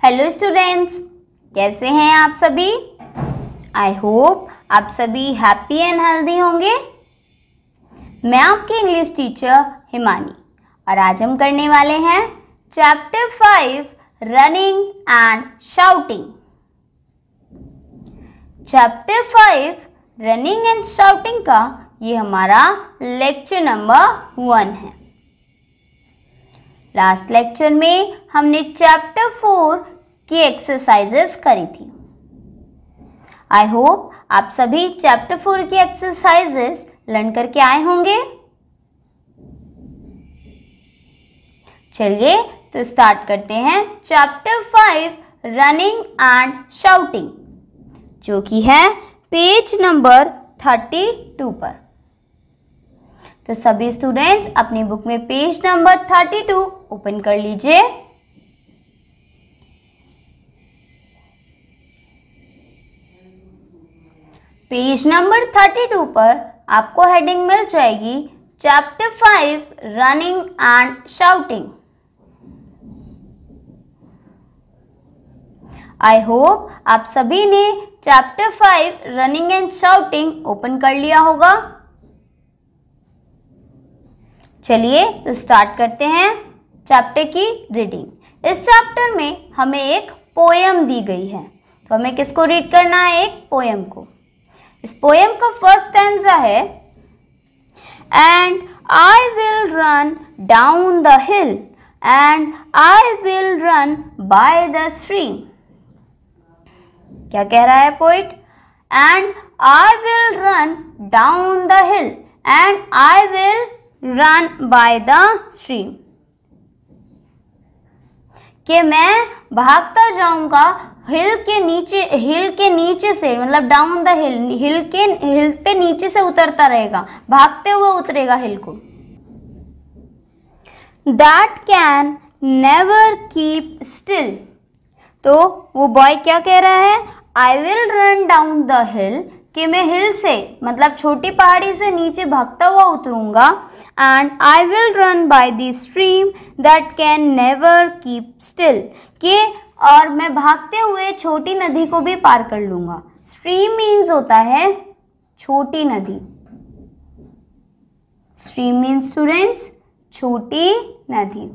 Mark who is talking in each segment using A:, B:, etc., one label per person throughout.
A: Hello students, कैसे हैं आप सभी। आई होप आप सभी हैप्पी एंड हेल्दी होंगे। मैं आपकी इंग्लिश टीचर हिमानी और आज हम करने वाले हैं chapter 5 running and shouting. Chapter 5 running and shouting का ये हमारा लेक्चर नंबर 1 है। लास्ट लेक्चर में हमने चैप्टर 4 की एक्सरसाइजेस करी थी। आई होप आप सभी चैप्टर 4 की एक्सरसाइजेस लर्न करके आए होंगे। चलिए तो स्टार्ट करते हैं चैप्टर 5 रनिंग एंड शाउटिंग, जो कि है पेज नंबर 32 पर। तो सभी स्टूडेंट्स अपनी बुक में पेज नंबर 32 ओपन कर लीजिए। पेज नंबर 32 पर आपको हेडिंग मिल जाएगी chapter 5 running and shouting. I hope आप सभी ने chapter 5 running and shouting open कर लिया होगा। चलिए तो स्टार्ट करते हैं चैप्टर की रीडिंग। इस चैप्टर में हमें एक पोयम दी गई है, तो हमें किसको रीड करना है? एक पोयम को। इस पोयम का फर्स्ट स्टैंजा है, and I will run down the hill and I will run by the stream. क्या कह रहा है poet? And I will run down the hill and I will run by the stream, कि मैं भागता जाऊंगा हिल के नीचे से, मतलब डाउन द हिल पे नीचे से उतरता रहेगा, भागते हुए उतरेगा हिल को। That can never keep still. तो वो बॉय क्या कह रहा है? आई will run down the hill, कि मैं हिल से मतलब छोटी पहाड़ी से नीचे भागता हुआ उतरूंगा। And I will run by the stream that can never keep still, कि और मैं भागते हुए छोटी नदी को भी पार कर लूंगा। स्ट्रीम मीन्स होता है छोटी नदी। स्ट्रीम मीन्स स्टूडेंट्स छोटी नदी।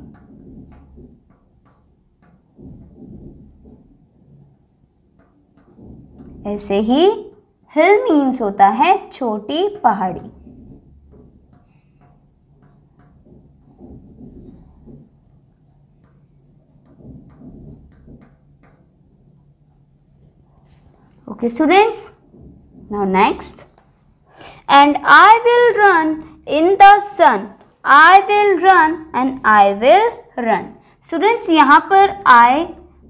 A: ऐसे ही हिल मीन्स होता है छोटी पहाड़ी। Okay students, now next, and I will run in the sun, I will run and I will run। Students यहाँ पर I,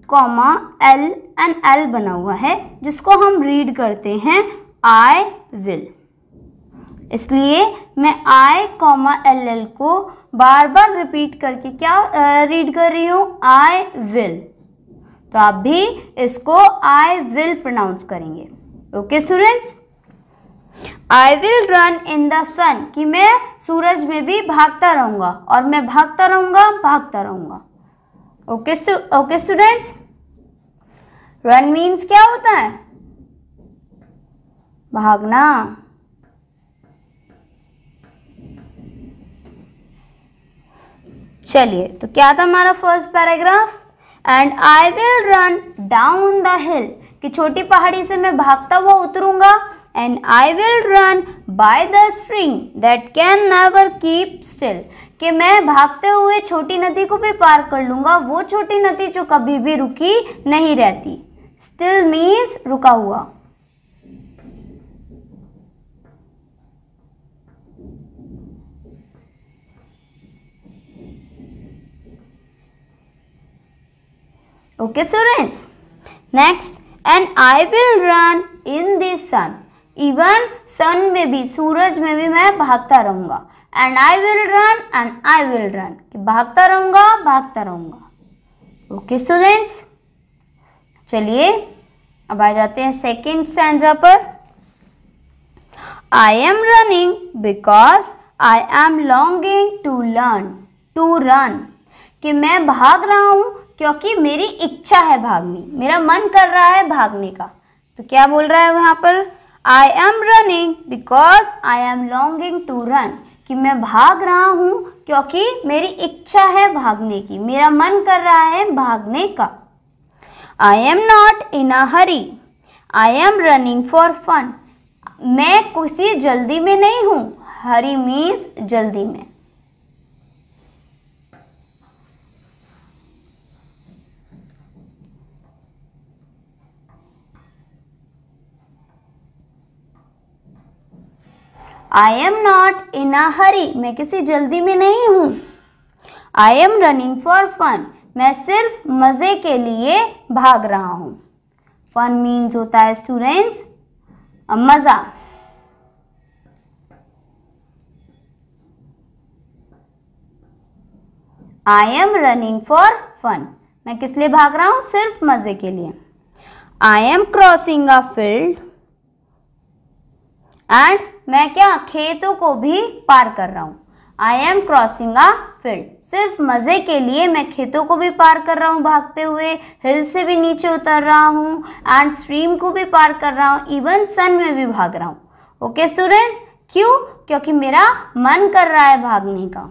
A: L and L बना हुआ है, जिसको हम रीड करते हैं I will। इसलिए मैं I, L को बार बार रिपीट करके क्या रीड कर रही हूँ? I will। तो आप भी इसको I will प्रोनाउंस करेंगे। Okay students, I will run in the sun, कि मैं सूरज में भी भागता रहूंगा, और मैं भागता रहूंगा। ओके स्टूडेंट्स, रन मीन्स क्या होता है? भागना। चलिए तो क्या था हमारा first paragraph? And I will run down the hill, कि छोटी पहाड़ी से मैं भागता हुआ उतरूंगा। And I will run by the stream that can never keep still, कि मैं भागते हुए छोटी नदी को भी पार कर लूंगा, वो छोटी नदी जो कभी भी रुकी नहीं रहती। स्टिल मीन्स रुका हुआ। Okay students, next, and I will run in the sun, even sun में भी, सूरज में भी मैं भागता रहूंगा। एंड आई विल रन, कि भागता रहूंगा। ओके स्टूडेंट्स, चलिए अब आ जाते हैं सेकेंड स्टैंजा पर। I am running because I am longing to run, कि मैं भाग रहा हूं क्योंकि मेरी इच्छा है भागनी, मेरा मन कर रहा है भागने का। तो क्या बोल रहा है वहाँ पर, I am running because I am longing to run, कि मैं भाग रहा हूँ क्योंकि मेरी इच्छा है भागने की, मेरा मन कर रहा है भागने का। I am not in a hurry, I am running for fun, मैं किसी जल्दी में नहीं हूँ। हरी मीन्स जल्दी में। आई एम नॉट इन अ हरी, मैं किसी जल्दी में नहीं हूँ। I am running for fun, मैं सिर्फ मज़े के लिए भाग रहा हूँ। फन मीन्स होता है स्टूडेंट्स मज़ा। I am running for fun, मैं किस लिए भाग रहा हूँ, सिर्फ मज़े के लिए। आई am crossing a field and, मैं क्या खेतों को भी पार कर रहा हूँ। I am crossing a field, सिर्फ मज़े के लिए मैं खेतों को भी पार कर रहा हूँ भागते हुए, हिल से भी नीचे उतर रहा हूँ एंड स्ट्रीम को भी पार कर रहा हूँ, इवन सन में भी भाग रहा हूँ। ओके स्टूडेंट्स, क्यों, क्योंकि मेरा मन कर रहा है भागने का।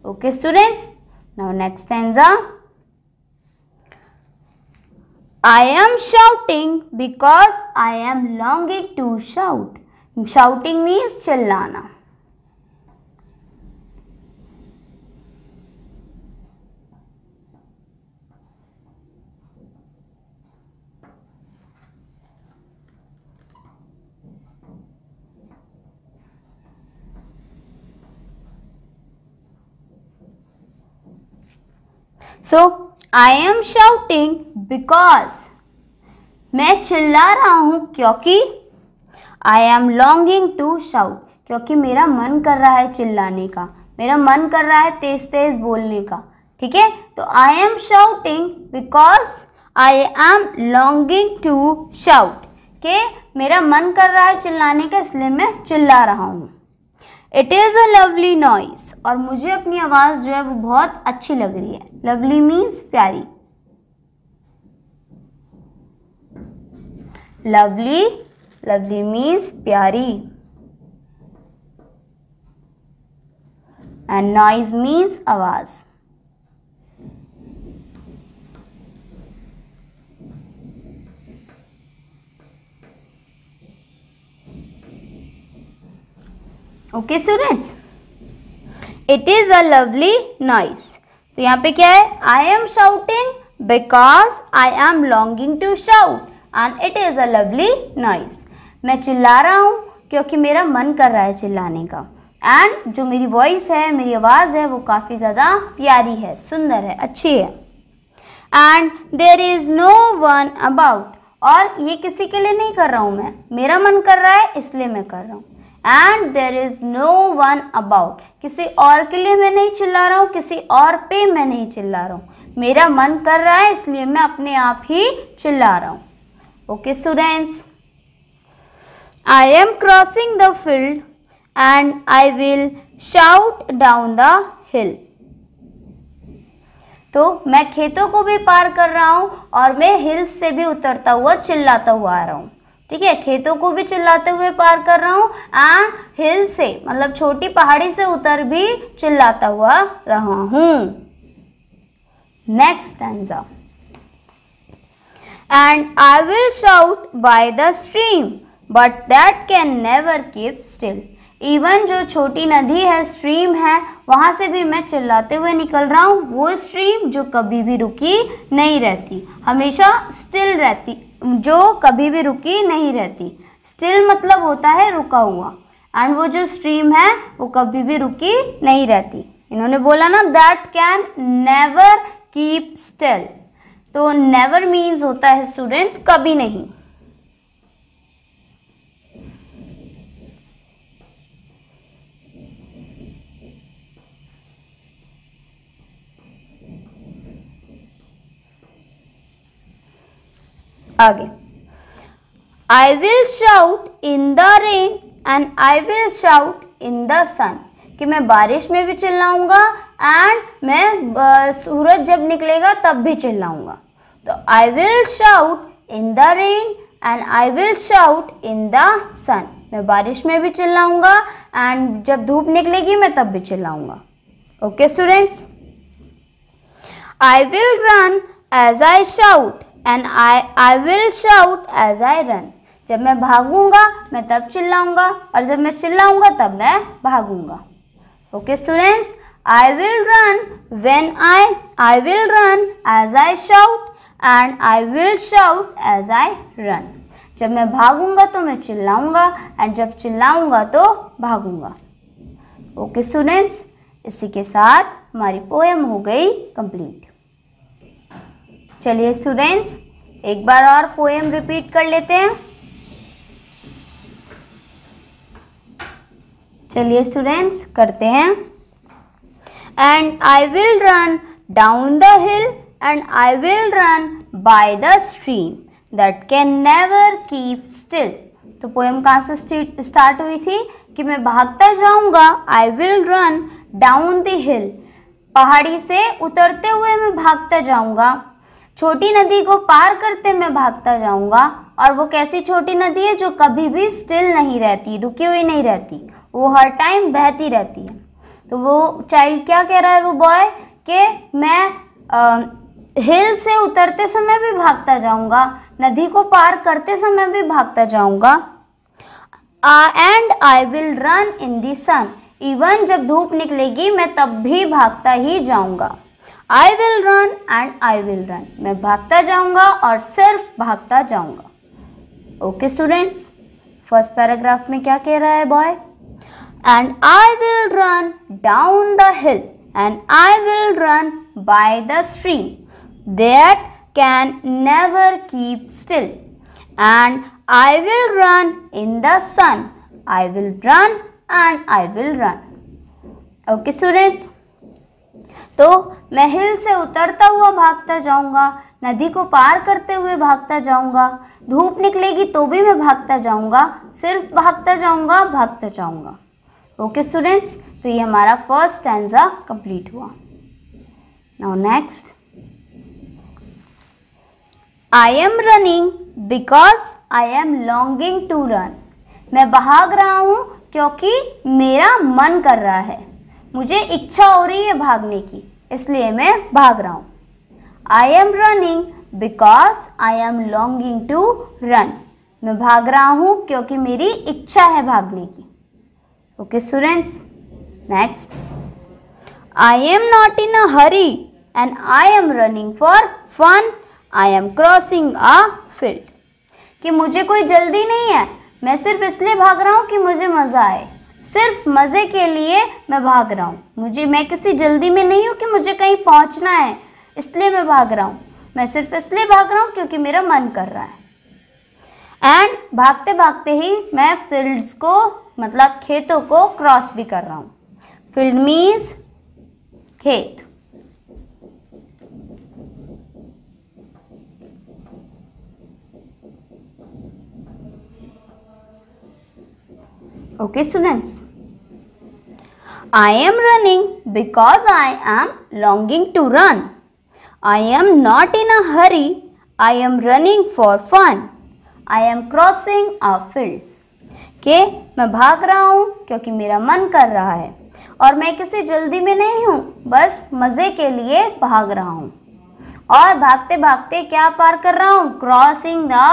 A: Okay students, now next stanza. I am shouting because I am longing to shout, shouting means चिल्लाना। So, I am shouting because, मैं चिल्ला रहा हूँ क्योंकि I am longing to shout, क्योंकि मेरा मन कर रहा है चिल्लाने का, मेरा मन कर रहा है तेज तेज बोलने का। ठीक है, तो I am shouting because I am longing to shout, के मेरा मन कर रहा है चिल्लाने का इसलिए मैं चिल्ला रहा हूँ। It is a lovely noise, और मुझे अपनी आवाज़ जो है वो बहुत अच्छी लग रही है। लवली मीन्स प्यारी, लवली, लवली मीन्स प्यारी एंड नॉइज मीन्स आवाज़। Okay students, it is a lovely noise, तो यहाँ पे क्या है, I am shouting because I am longing to shout and it is a lovely noise, मैं चिल्ला रहा हूँ क्योंकि मेरा मन कर रहा है चिल्लाने का, एंड जो मेरी वॉइस है, मेरी आवाज़ है वो काफ़ी ज़्यादा प्यारी है, सुंदर है, अच्छी है। And there is no one about, और ये किसी के लिए नहीं कर रहा हूँ मैं, मेरा मन कर रहा है इसलिए मैं कर रहा हूँ। And there is no one about, किसी और के लिए मैं नहीं चिल्ला रहा हूँ, किसी और पे मैं नहीं चिल्ला रहा हूँ, मेरा मन कर रहा है इसलिए मैं अपने आप ही चिल्ला रहा हूँ। Okay students, I am crossing the field and I will shout down the हिल, तो मैं खेतों को भी पार कर रहा हूँ और मैं हिल्स से भी उतरता हुआ चिल्लाता हुआ आ रहा हूँ। ठीक है, खेतों को भी चिल्लाते हुए पार कर रहा हूँ एंड हिल से मतलब छोटी पहाड़ी से उतर भी चिल्लाता हुआ रहा हूँ। Next stanza, and I will shout bye the stream but that can never keep still, even जो छोटी नदी है, स्ट्रीम है, वहाँ से भी मैं चिल्लाते हुए निकल रहा हूँ। वो स्ट्रीम जो कभी भी रुकी नहीं रहती, हमेशा स्टिल रहती, जो कभी भी रुकी नहीं रहती। स्टिल मतलब होता है रुका हुआ, एंड वो जो स्ट्रीम है वो कभी भी रुकी नहीं रहती। इन्होंने बोला ना that can never keep still, तो नेवर मीन्स होता है स्टूडेंट्स कभी नहीं। आगे, I will shout in the rain and I will shout in the sun, कि मैं बारिश में भी चिल्लाऊंगा एंड मैं सूरज जब निकलेगा तब भी चिल्लाऊंगा। तो I will shout in the rain and I will shout in the sun. मैं बारिश में भी चिल्लाऊंगा एंड जब धूप निकलेगी मैं तब भी चिल्लाऊंगा। Okay students, I will run as I shout and I will shout as I run. जब मैं भागूंगा मैं तब चिल्लाऊंगा और जब मैं चिल्लाऊंगा तब मैं भागूंगा। Okay students, I will run when I will run as I shout and I will shout as I run. जब मैं भागूंगा तो मैं चिल्लाऊंगा एंड जब चिल्लाऊंगा तो भागूंगा। ओके स्टूडेंट्स, इसी के साथ हमारी पोएम हो गई कंप्लीट। चलिए स्टूडेंट्स, एक बार और पोएम रिपीट कर लेते हैं। चलिए स्टूडेंट्स करते हैं। And I will run down the hill and I will run by the stream that can never keep still. तो पोएम कहाँ से स्टार्ट हुई थी कि मैं भागता जाऊंगा, I will run down the हिल, पहाड़ी से उतरते हुए मैं भागता जाऊंगा, छोटी नदी को पार करते मैं भागता जाऊंगा। और वो कैसी छोटी नदी है जो कभी भी स्टिल नहीं रहती, रुकी हुई नहीं रहती, वो हर टाइम बहती रहती है। तो वो चाइल्ड क्या कह रहा है, वो बॉय, कि मैं हिल से उतरते समय भी भागता जाऊंगा, नदी को पार करते समय भी भागता जाऊंगा। And I will run in the sun, even जब धूप निकलेगी मैं तब भी भागता ही जाऊंगा। I will run and I will run, मैं भागता जाऊंगा और सिर्फ भागता जाऊंगा। ओके स्टूडेंट्स, फर्स्ट पैराग्राफ में क्या कह रहा है boy, and I will run down the hill and I will run by the stream that can never keep still and I will run in the sun, I will run and I will run. Okay students, तो मैं हिल से उतरता हुआ भागता जाऊंगा, नदी को पार करते हुए भागता जाऊंगा, धूप निकलेगी तो भी मैं भागता जाऊंगा, सिर्फ भागता जाऊंगा, भागता जाऊंगा। ओके स्टूडेंट्स, तो ये हमारा फर्स्ट स्टैंजा कंप्लीट हुआ। Now next, I am running because I am longing to run. मैं भाग रहा हूँ क्योंकि मेरा मन कर रहा है, मुझे इच्छा हो रही है भागने की, इसलिए मैं भाग रहा हूँ। I am running because I am longing to run. मैं भाग रहा हूँ क्योंकि मेरी इच्छा है भागने की। Okay students, next, I am not in a hurry and I am running for fun, I am crossing a field. कि मुझे कोई जल्दी नहीं है, मैं सिर्फ इसलिए भाग रहा हूँ कि मुझे मज़ा आए, सिर्फ मज़े के लिए मैं भाग रहा हूँ। मैं किसी जल्दी में नहीं हूँ कि मुझे कहीं पहुँचना है इसलिए मैं भाग रहा हूँ, मैं सिर्फ इसलिए भाग रहा हूँ क्योंकि मेरा मन कर रहा है। एंड भागते भागते ही मैं फील्ड्स को, मतलब खेतों को क्रॉस भी कर रहा हूँ। फील्ड मीन्स खेत। Okay students, I am running because I am longing to run. I am not in a hurry. I am running for fun. I am crossing a field. के मैं भाग रहा हूँ क्योंकि मेरा मन कर रहा है और मैं किसी जल्दी में नहीं हूँ, बस मज़े के लिए भाग रहा हूँ। और भागते भागते क्या पार कर रहा हूँ, क्रॉसिंग द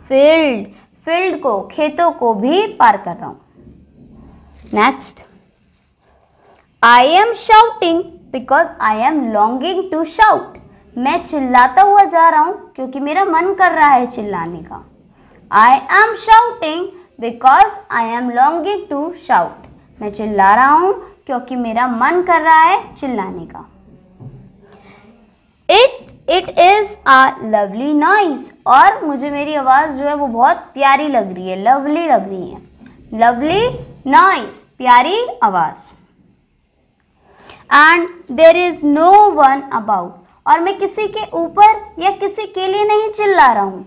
A: फील्ड, फील्ड को, खेतों को भी पार कर रहा हूँ। Next, I am shouting because I am longing to shout. मैं चिल्लाता हुआ जा रहा हूँ क्योंकि मेरा मन कर रहा है चिल्लाने का। I am shouting because I am longing to shout. मैं चिल्ला रहा हूँ क्योंकि मेरा मन कर रहा है चिल्लाने का। It is a lovely noise. और मुझे मेरी आवाज़ जो है वो बहुत प्यारी लग रही है, लवली लग रही है। लवली नॉइज, प्यारी आवाज़। And there is no one about. और मैं किसी के ऊपर या किसी के लिए नहीं चिल्ला रहा हूँ,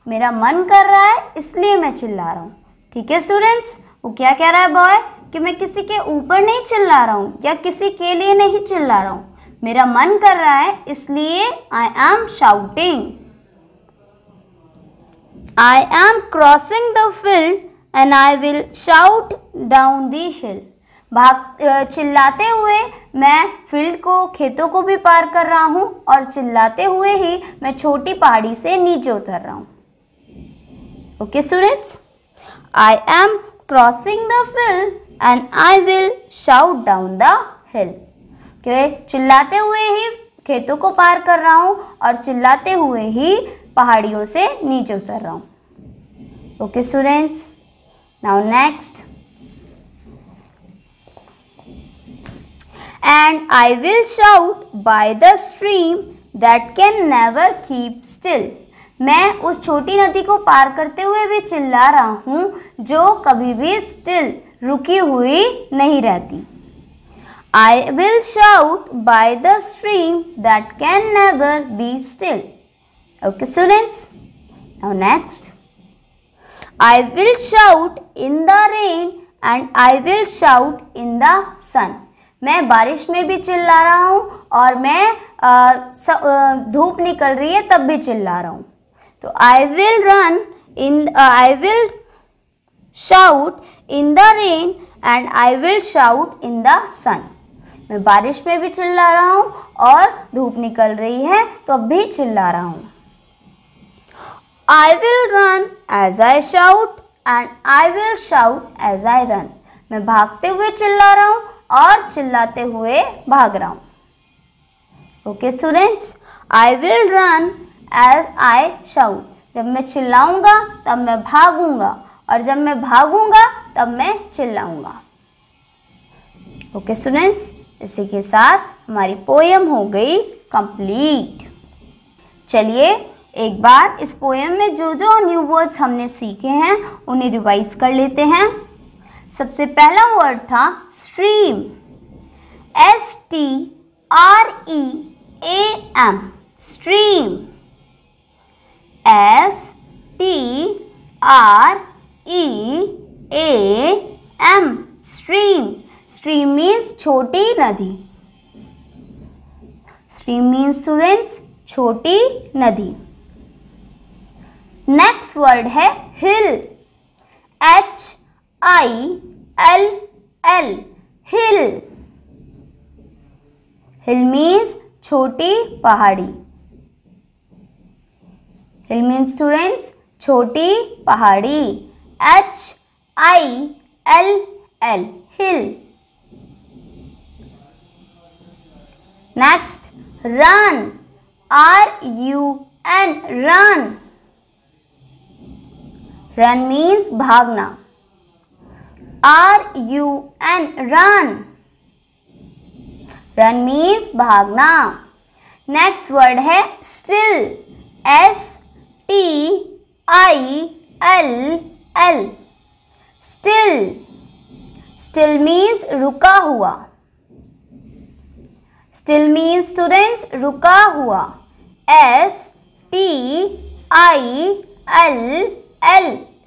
A: मेरा मन कर रहा है इसलिए मैं चिल्ला रहा हूँ। ठीक है स्टूडेंट्स, वो क्या कह रहा है बॉय कि मैं किसी के ऊपर नहीं चिल्ला रहा हूँ या किसी के लिए नहीं चिल्ला रहा हूँ, मेरा मन कर रहा है इसलिए आई am shouting. I am crossing the field and I will shout down the hill. चिल्लाते हुए मैं फील्ड को, खेतों को भी पार कर रहा हूँ और चिल्लाते हुए ही मैं छोटी पहाड़ी से नीचे उतर रहा हूँ। Okay students, I am crossing the field and I will shout down the hill. चिल्लाते हुए ही खेतों को पार कर रहा हूँ और चिल्लाते हुए ही पहाड़ियों से नीचे उतर रहा हूँ। Okay students, now next, and I will shout bye the stream that can never keep still. मैं उस छोटी नदी को पार करते हुए भी चिल्ला रहा हूँ जो कभी भी स्टिल, रुकी हुई नहीं रहती। I will shout by the stream that can never be still. Okay students, now next, I will shout in the rain and I will shout in the sun. मैं बारिश में भी चिल्ला रहा हूँ और मैं धूप निकल रही है तब भी चिल्ला रहा हूँ। तो I will shout in the rain and I will shout in the sun. मैं बारिश में भी चिल्ला रहा हूँ और धूप निकल रही है तो अब भी चिल्ला रहा हूँ। I will run as I shout and I will shout as I run. मैं भागते हुए चिल्ला रहा हूँ और चिल्लाते हुए भाग रहा हूँ। Okay students, I will run as I shout. जब मैं चिल्लाऊंगा तब मैं भागूंगा और जब मैं भागूंगा तब मैं चिल्लाऊंगा। ओके स्टूडेंट्स, इसी के साथ हमारी पोयम हो गई कंप्लीट। चलिए एक बार इस पोयम में जो जो न्यू वर्ड्स हमने सीखे हैं उन्हें रिवाइज कर लेते हैं। सबसे पहला वर्ड था stream, STREAM, stream, STREAM, stream. Stream means छोटी नदी। स्ट्रीम मीन्स स्टूडेंट्स छोटी नदी। नेक्स्ट वर्ड है हिल, HILL, हिल। हिल मीन्स छोटी पहाड़ी। हिल मीन्स स्टूडेंट्स छोटी पहाड़ी, HILL, हिल। Next, run, RUN, run. Run means भागना, RUN, run. Run means भागना। Next word है still, STILL, still. Still means रुका हुआ। Still means students रुका हुआ, STILL,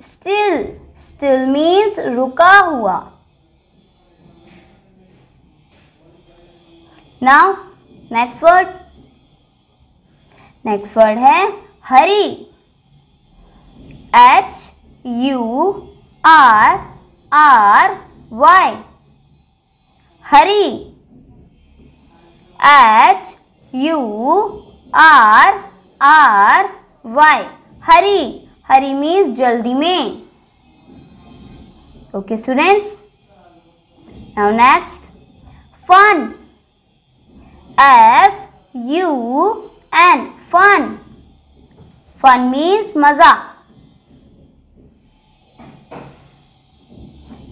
A: still. Still means रुका हुआ। Now next word है hurry, HURRY, hurry, HURRY, hurry. Hurry means जल्दी में। Okay students, now next fun, FUN, fun. Fun means मजा।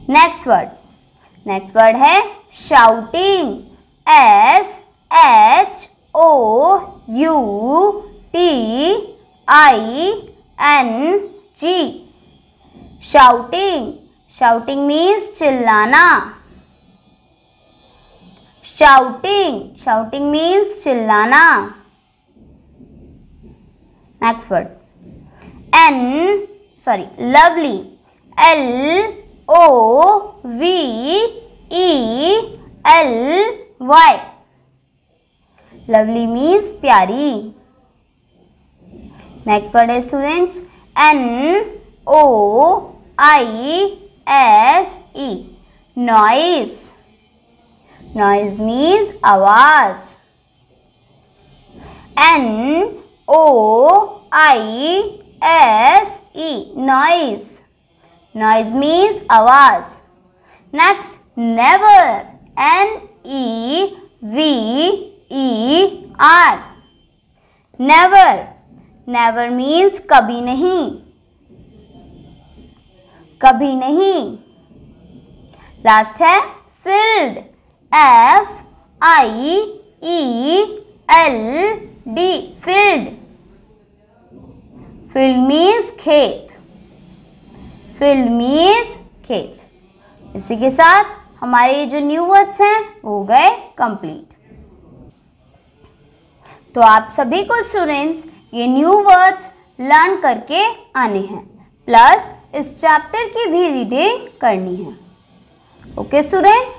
A: Next word है shouting, SHOUTING, shouting. Shouting means चिल्लाना। Shouting means चिल्लाना। Next word lovely, Lovely. Lovely means प्यारी. Next word is students Noise. Noise. Noise means आवाज. Noise. Noise. Noise means आवाज. Next, never. Never. Never. Never means कभी नहीं. कभी नहीं. Last है filled. F-I-E-L-D. Filled. Filled means खेत. Filled means खेत. इसी के साथ हमारे जो न्यू वर्ड्स हैं वो हो गए कंप्लीट. तो आप सभी को स्टूडेंट्स ये न्यू वर्ड्स लर्न करके आने हैं, प्लस इस चैप्टर की भी रीडिंग करनी है. Okay students,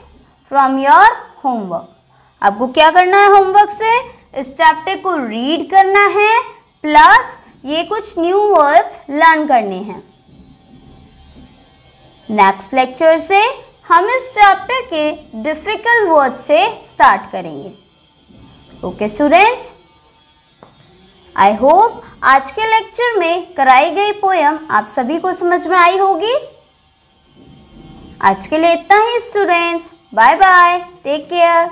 A: from your homework आपको क्या करना है? होमवर्क से इस चैप्टर को रीड करना है, प्लस ये कुछ न्यू वर्ड्स लर्न करने हैं. नेक्स्ट लेक्चर से हम इस चैप्टर के डिफिकल्ट वर्ड से स्टार्ट करेंगे. ओके स्टूडेंट्स, आई होप आज के लेक्चर में कराई गई पोयम आप सभी को समझ में आई होगी. आज के लिए इतना ही students. Bye bye, take care.